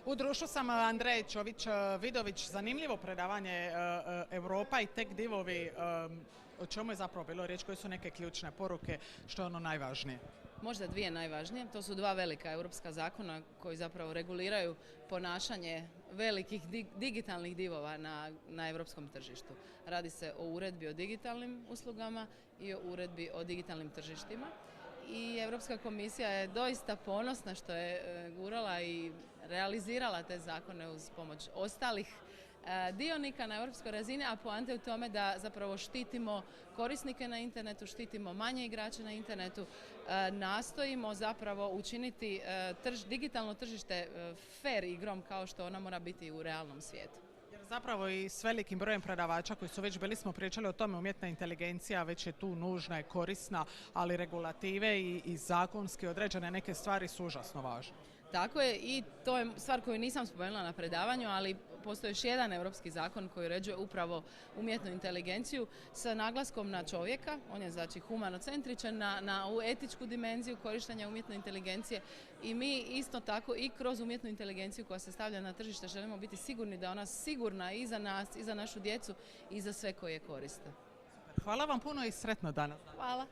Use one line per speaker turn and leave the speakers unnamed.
U društvu sam Andrej Čović-Vidović, zanimljivo predavanje Europa i tek divovi, o čemu je zapravo bilo riječ, koje su neke ključne poruke, što je ono najvažnije?
Možda dvije najvažnije. To su dva velika europska zakona koji zapravo reguliraju ponašanje velikih digitalnih divova na europskom tržištu. Radi se o uredbi o digitalnim uslugama i o uredbi o digitalnim tržištima. I Europska komisija je doista ponosna što je gurala i realizirala te zakone uz pomoć ostalih dionika na europskoj razini, a poanta je u tome da zapravo štitimo korisnike na internetu, štitimo manje igrače na internetu, nastojimo zapravo učiniti digitalno tržište fair igrom kao što ona mora biti u realnom svijetu.
Jer zapravo i s velikim brojem predavača koji su već bili, smo pričali o tome, umjetna inteligencija već je tu nužna i korisna, ali regulative i zakonski određene neke stvari su užasno važne.
Tako je, i to je stvar koju nisam spomenula na predavanju, ali postoji još jedan europski zakon koji uređuje upravo umjetnu inteligenciju sa naglaskom na čovjeka. On je znači humanocentričan, na etičku dimenziju korištenja umjetne inteligencije, i mi isto tako i kroz umjetnu inteligenciju koja se stavlja na tržište želimo biti sigurni da je ona sigurna i za nas, i za našu djecu, i za sve koje koriste.
Hvala vam puno i sretno danas.
Hvala.